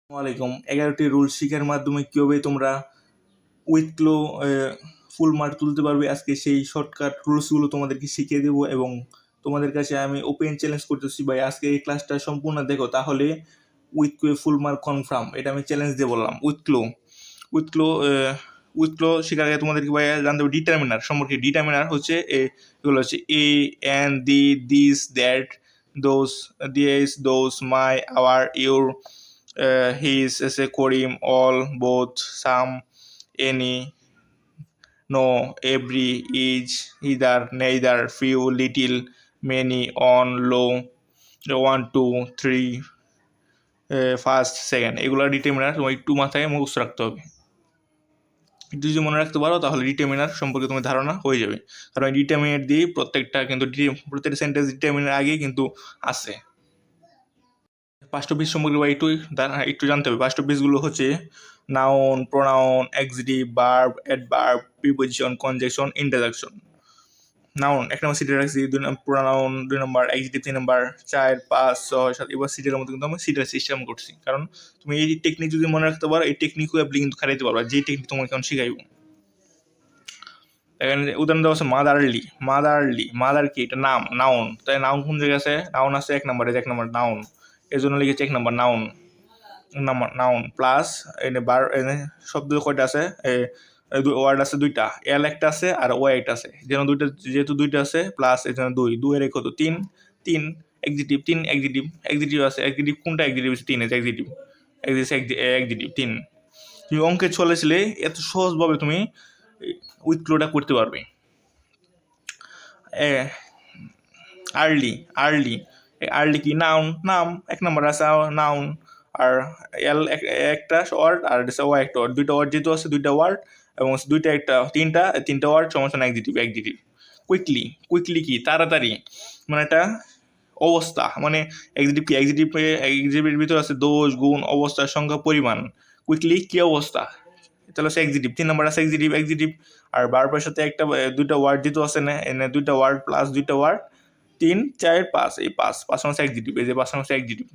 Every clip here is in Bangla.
আসসালামাইকুম। 11টি রুল শিখার মাধ্যমে কীভাবে তোমরা উইথক্লো ফুল মার্ক তুলতে পারবে, আজকে সেই শর্টকাট রুলসগুলো তোমাদেরকে শিখিয়ে দেবো এবং তোমাদের কাছে আমি ওপেন চ্যালেঞ্জ করতেছি ভাই, আজকে এই ক্লাসটা সম্পূর্ণ দেখো, তাহলে উইথক্লো ফুল মার্ক কনফার্ম। এটা আমি চ্যালেঞ্জ দিয়ে বললাম। উইথক্লো উইথক্লো শেখার আগে তোমাদেরকে ভাই জানতে হবে ডিটারমিনার সম্পর্কে। ডিটারমিনার হচ্ছে এগুলো হচ্ছে a, an, the, this, that, those, this, those, my, our, your, his, say, Korim, all, both, some, any, no, every, each, either, neither, few, little, many, on, low, one, two, three, first, second, এগুলো ডিটারমিনার তোমার একটু মাথায় মুখস্থ রাখতে হবে। একটু যদি মনে রাখতে পারো তাহলে ডিটারমিনার সম্পর্কে তোমার ধারণা হয়ে যাবে। কারণ ডিটারমিনার দিয়ে প্রত্যেকটা প্রত্যেকটা সেন্টেন্স ডিটারমিনার আগে কিন্তু আছে। পাঁচটা পিস সম্পর্কে বা একটু জানতে হবে। পাঁচটা পিসগুলো হচ্ছে noun, pronoun, adjective, verb, adverb, preposition, conjunction, interjection. Noun এক নম্বর সিটে রাখছি, প্রোনাউন 2 নম্বর, এক্সিটিভ 3 নম্বর, 4, 5, 6, 7। এবার সিটের মধ্যে কিন্তু আমি সিটের সিস্টেম করছি, কারণ তুমি এই টেকনিক যদি মনে রাখতে পারো, এই টেকনিক আপনি কিন্তু খারাইতে পারবা, যে টেকনিক তোমাকে এখন শিখাইব। এখানে উদাহরণ দেওয়া আছে মাদারলি। মাদার কি? এটা নাউন। তাই নাউন কোন জায়গায় আছে? নাউন আছে 1 নম্বরে, 1 নম্বর নাউন, এই জন্য লিখেছি 1 নম্বর নাউন প্লাস এনে শব্দ কয়টা আছে? ওয়ার্ড আছে 2টা, এল একটা আছে আর ওয়াই একটা আছে। যেহেতু 2টা আছে প্লাস এই জন্য 2 এর কত? 3 এক্সিটিভ, 3 এক্সিটিভ আছে। এক্সিটিভ কোনটা? এক্সিটিভ 3 আছে। এক্সিটিভ 3। তুমি অঙ্কে চলেছিলে, এত সহজভাবে তুমি উইথক্লোটা করতে পারবে। আর্লি কি? নাম 1 নম্বর আছে নাউন, আর এল একটা ওয়ার্ড আর ওয়াই একটা ওয়ার্ড। 2টা ওয়ার্ড যেহেতু আছে, 2টা ওয়ার্ড এবং 2টা একটা তিনটা ওয়ার্ড সমস্যা না। এক্সিটিভ। কুইকলি কি? তাড়াতাড়ি, মানে একটা অবস্থা, মানে এক্সিটিভের ভিতরে আছে দোষ, গুণ, অবস্থা, সংখ্যা, পরিমাণ। কুইকলি কি অবস্থা? তাহলে হচ্ছে এক্সিটিভ। 3 নম্বর আছে এক্সিটিভ। আর ভার্বের সাথে 2টা ওয়ার্ড যেহেতু আছে না, এনে 2টা ওয়ার্ড প্লাস 2টা ওয়ার্ড, 3, 4, 5। এই 5 নম্বর এক্সিটিভ। এই যে 5 নম্বর এক্সিটিভ,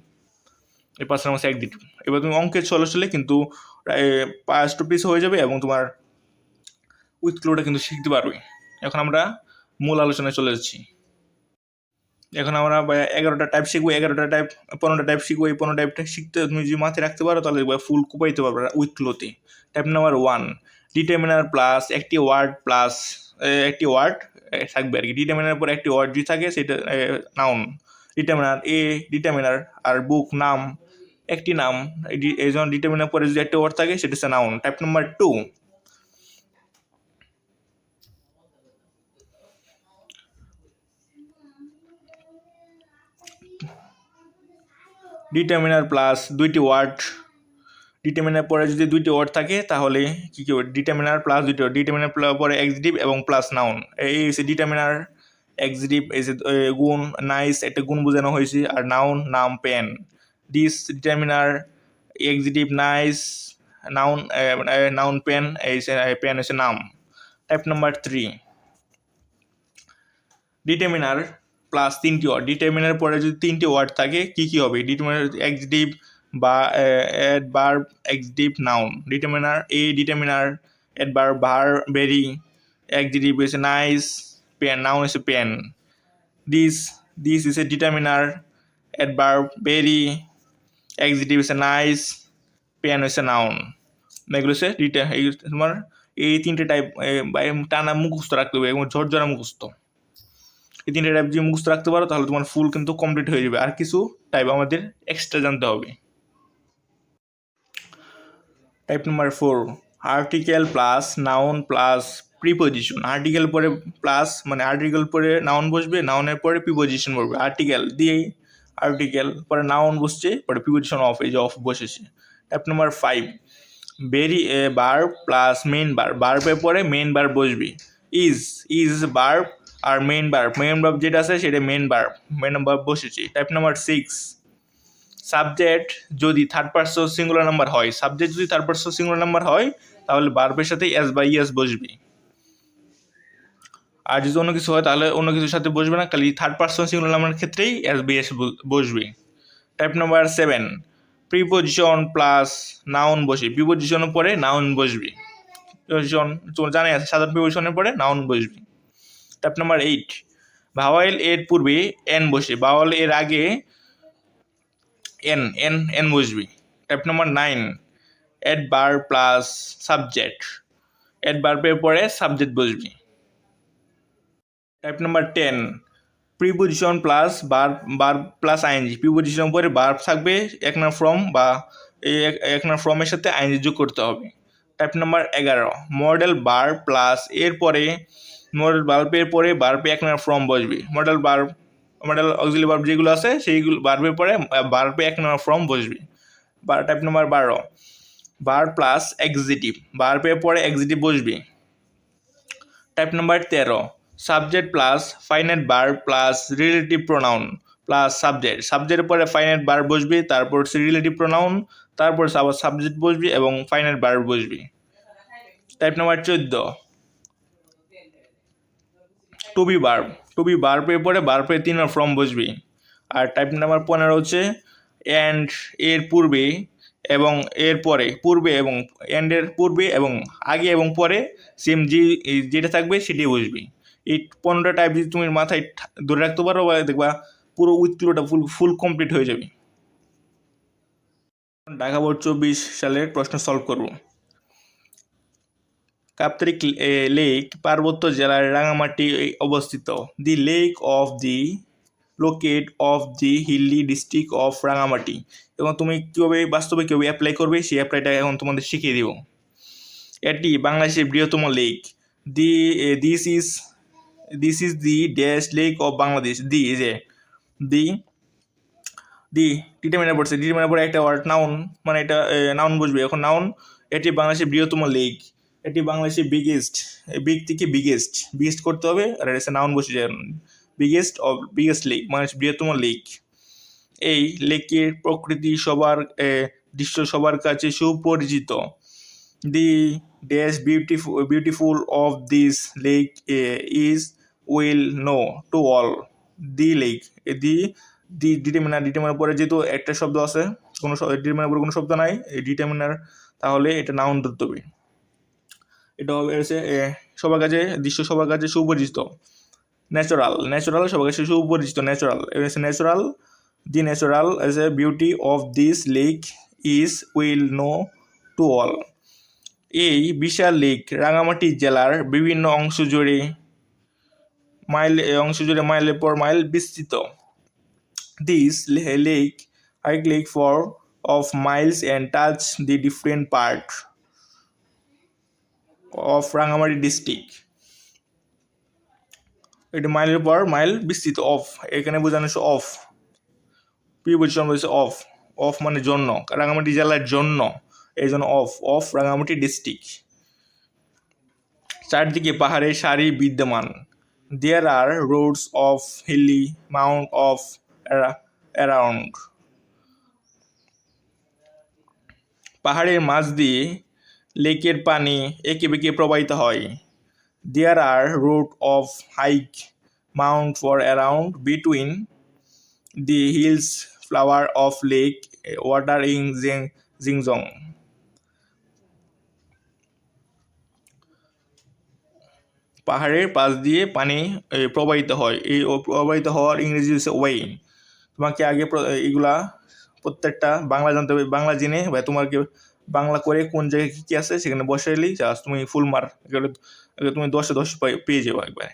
এই 5 নম্বর এক্সিটিভ। এবার তুমি অঙ্কের চলে কিন্তু 5টা পিস হয়ে যাবে এবং তোমার উইথক্লোটা কিন্তু শিখতে পারবে। এখন আমরা মূল আলোচনায় চলে যাচ্ছি। এখন আমরা 11টা টাইপ শিখবো, 15টা টাইপ শিখবো। এই 15 টাইপটা শিখতে তুমি যদি মাথায় রাখতে পারো তাহলে ফুল কুপাইতে পারবে উইথক্লোতে। টাইপ নাম্বার 1, ডিটারমিনার প্লাস একটি ওয়ার্ড প্লাস একটি ওয়ার্ড থাকবে আর কি। ডিটারমিনার পরে একটি ওয়ার্ড যদি থাকে সেটা নাউন। ডিটারমিনার আর বুক নাম, একটি নাম। এই জন্য ডিটারমিনার পরে যদি একটা ওয়ার্ড থাকে সেটা হচ্ছে noun. Type number 2, determiner plus 2টি ওয়ার্ড। ডিটারমিনার পরে যদি 2টি ওয়ার্ড থাকে তাহলে কী হবে? ডিটারমিনার প্লাস 2টি ওয়ার্ড। ডিটারমিনার পরে এক্সিটিভ এবং প্লাস নাউন। এই হচ্ছে ডিটারমিনার। এক্সিটিভ এই যে গুণ, নাইস একটা গুণ বোঝানো হয়েছে, আর নাম pen. This determiner, adjective nice, noun pen, এই পেন হচ্ছে নাম। টাইপ নাম্বার 3, ডিটারমিনার প্লাস 3টি ওয়ার্ড। ডিটারমিনার পরে যদি 3টি ওয়ার্ড থাকে কি হবে? ডিটারমিনার এক্সিটিভ বা adverb, adjective, noun. Determiner adverb very, adjective হচ্ছে নাইস, পেন, নাউন হচ্ছে পেন। দিস হচ্ছে ডিটারমিনার, অ্যাডভার্ব ভেরি, এক্সিটিভ হচ্ছে নাইস, পেন হচ্ছে নাউন। এগুলো হচ্ছে তোমার এই 3টে টাইপ টানা মুখস্থ রাখতে হবে এবং ঝরঝরা মুখস্থ। এই 3টে টাইপ যদি মুখস্থ রাখতে পারো তাহলে তোমার ফুল কিন্তু কমপ্লিট হয়ে যাবে। আর কিছু টাইপ আমাদের এক্সট্রা জানতে হবে। Type number 4, article plus noun plus preposition. Article পরে প্লাস, মানে আর্টিকেল পরে নাউন বসবে, নাউনের পরে প্রিপোজিশন বসবে। আর্টিকেল দিয়ে আর্টিকেল পরে নাউন বসছে, পরে প্রিপোজিশন অফ, এই যে অফ বসেছে। Type number 5, verb plus main verb. ভার্বের পরে মেইন ভার্ব বসবে। ইজ ভার্ব আর মেইন ভার্ব যেটা আছে সেটা মেইন ভার্ব বসেছে। টাইপ নাম্বার 6, সাবজেক্ট যদি থার্ড পারসন সিঙ্গুলার নাম্বার হয়, তাহলে ভার্বের সাথে এস বা ইএস বসবে। আর যদি অন্য কিছু হয় তাহলে অন্য কিছুর সাথে বসবে না, খালি থার্ড পারসন সিঙ্গুলার নাম্বারের ক্ষেত্রেই এস বা ইএস বসবে। Type number 7, preposition plus noun বসে, প্রিপোজিশনের পরে নাউন বসবি, প্রিপোজিশন তোমার জানাই আছে, সাধারণ প্রিপোজিশনের পরে নাউন বসবি। স্টেপ নাম্বার 8, ভাওয়াল এর পূর্বে এন বসে, ভাওয়াল এর আগে এন এন এন বসবি। Step number 9, adverb plus subject, অ্যাডভার্বের পরে সাবজেক্ট বসবি। Type number 10, preposition plus verb plus ING, preposition পরে ভার্ব থাকবে, এক না ফ্রম বা এক না ফ্রমের সাথে আইএনজি যোগ করতে হবে। Type number 11, modal verb plus এরপরে মডেল ভার্বের পরে ভার্বে এক না ফ্রম বসবে, মডেল অক্সিলারি ভার্ব যেগুলো আছে সেইগুলো ভার্বের পরে ভার্বে এক না ফ্রম বসবে। টাইপ নাম্বার 12, ভার্ব প্লাস এক্সিটিভ, ভার্বের পরে এক্সিটিভ বসবে। Type number 13, subject plus finite verb plus relative pronoun plus subject, সাবজেক্টের পরে ফাইনাইট ভার্ব বসবে, তারপর রিলেটিভ প্রোনাউন, তারপর আবার সাবজেক্ট বসবে এবং ফাইনাইট ভার্ব বসবে। Type number 14, to be verb, to be ভার্বের পরে ভার্বের 3 ফর্ম বসবে। আর টাইপ নাম্বার 15 হচ্ছে অ্যান্ড এর পূর্বে এবং এর পরে, পূর্বে এবং অ্যান্ডের পূর্বে এবং আগে এবং পরে সেম যেটা থাকবে সেটাই বসবে। এই 15টা টাইপ যদি তুমি মাথায় ধরে রাখতে পারো বা দেখবা পুরো উইথগুলোটা ফুল কমপ্লিট হয়ে যাবে। ঢাকা বোর্ড 24 সালের প্রশ্ন সলভ করব। কাপ্তাই লেক পার্বত্য জেলার রাঙামাটি অবস্থিত। The lake of the locate of the hilly district of Rangamati. এবং তুমি কীভাবে বাস্তবে কীভাবে অ্যাপ্লাই করবে সেই অ্যাপ্লাইটা এখন তোমাদের শিখিয়ে দিব। এটি বাংলাদেশের বৃহত্তম lake. This is the dash lake of Bangladesh. The determiner পড়ছে, ডিটারমিনার পরে একটা ওয়ার্ড নাউন, মানে এটা নাউন বুঝবে। এখন নাউন, এটি বাংলাদেশের বৃহত্তম লেক, এটি বাংলাদেশের বিগেস্ট, বিগ থেকে বিগেস্ট করতে হবে, আর এটা নাউন বসে যায়। বিগেস্ট লেক মানে বৃহত্তম লেক। এই লেকের প্রকৃতি দৃশ্য সবার কাছে সুপরিচিত। The dash beautiful of this lake is well known to all. The lake, determiner পরে যেহেতু একটা শব্দ আছে, কোনো ডিটারমিনার পরে কোনো শব্দ নাই, এই ডিটারমিনার, তাহলে এটা নাউন ধরতে হবে। এটা হবে সবার কাছে, দৃশ্য সবার কাছে সুপরিচিত। ন্যাচারাল সবার কাছে সুপরিচিত, natural the natural as a beauty of this lake is well known to all. এই বিশাল লেক রাঙামাটি জেলার বিভিন্ন অংশ জুড়ে মাইলের পর মাইল বিস্তৃত। This lake for of miles and touch the different part of Rangamati district. এটা মাইলের পর মাইল বিস্তৃত। অফ এখানে বোঝানো হচ্ছে অফ, প্রিপোজিশন বলছে অফ মানে জন্য, রাঙামাটি জেলার জন্য, এই জন্য অফ রাঙামাটি ডিস্ট্রিক্ট। চারদিকে পাহাড়ের সারি বিদ্যমান। There are roads of hilly mount of around. পাহাড়ের মাঝ দিয়ে লেকের পানি এঁকে বেঁকে প্রবাহিত হয়। There are roads of high mount for around between the hills flower of lake water in Jingzong. পাহাড়ের পাশ দিয়ে পানি প্রবাহিত হয়, এই প্রবাহিত হওয়ার ইংরেজি হচ্ছে ওয়ে। তোমাকে আগে এগুলা প্রত্যেকটা বাংলা জানতে হবে, বাংলা জেনে বা তোমাকে বাংলা করে কোন জায়গায় কী কী আছে সেখানে বসাইলেই তুমি ফুল মার, তুমি 10-এ 10 পেয়ে যাবো একবারে,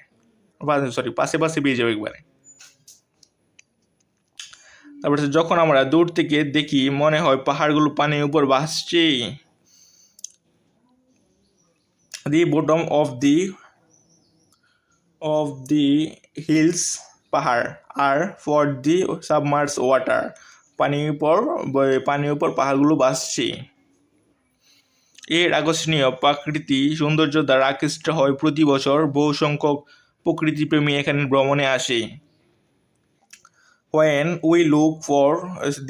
পাশে পেয়ে যাবো একবারে। তারপরে যখন আমরা দূর থেকে দেখি মনে হয় পাহাড়গুলো পানির উপর ভাসছে। The bottom of the hills পাহাড় আর ফর দি সাবমার্স ওয়াটার, পানির উপর পাহাড়গুলো ভাসছে। এর আকর্ষণীয় প্রাকৃতিক সৌন্দর্য দ্বারা আকৃষ্ট হয় প্রতি বছর বহু সংখ্যক প্রকৃতিপ্রেমী এখানে ভ্রমণে আসে। When we look for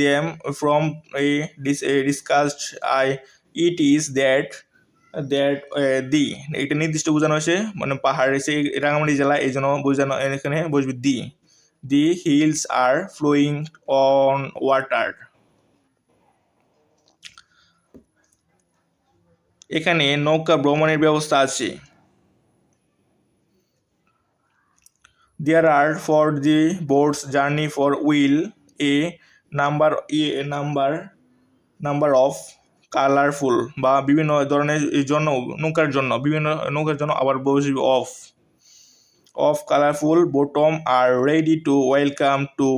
them from a discussed it is that এটা নির্দিষ্ট বোঝানো হয়েছে, মানে পাহাড় এসে রাঙামাটি জেলা, এই জন্য বোঝানো এখানে বসবে the hills are flowing on water. এখানে নৌকা ভ্রমণের ব্যবস্থা আছে। There are for the boat's journey for wheel a number of colourful বা বিভিন্ন ধরনের জন্য নৌকার জন্য আবার বলছি of colourful bottom are ready to welcome to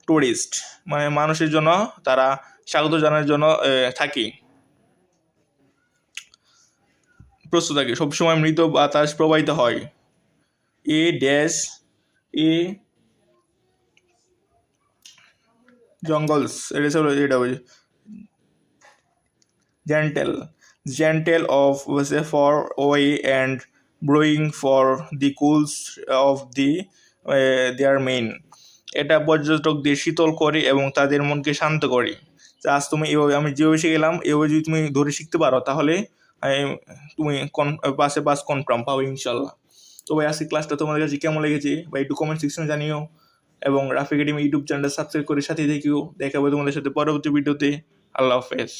tourist, মানে মানুষের জন্য তারা স্বাগত জানানোর জন্য থাকি, প্রস্তুত থাকে। সবসময় মৃত বাতাস প্রবাহিত হয়। এ ড্যাশ এ জঙ্গলস এটা gentle of for away and blowing for the cools of their main, এটা পর্যটকদের শীতল করে এবং তাদের মনকে শান্ত করে। আজ তুমি এভাবে আমি যেভাবে শিখে গেলাম এভাবে যদি তুমি ধরে শিখতে পারো তাহলে তুমি পাস কনফার্ম পাবে ইনশাল্লাহ। তো ভাই আজকে ক্লাসটা তোমাদের কাছে কেমন লেগেছে বা একটু কমেন্ট সেকশনে জানিও এবং রাফি একাডেমি ইউটিউব চ্যানেলটা সাবস্ক্রাইব করে সাথে দেখিও। দেখা হবে তোমাদের সাথে পরবর্তী ভিডিওতে। আল্লাহ হাফেজ।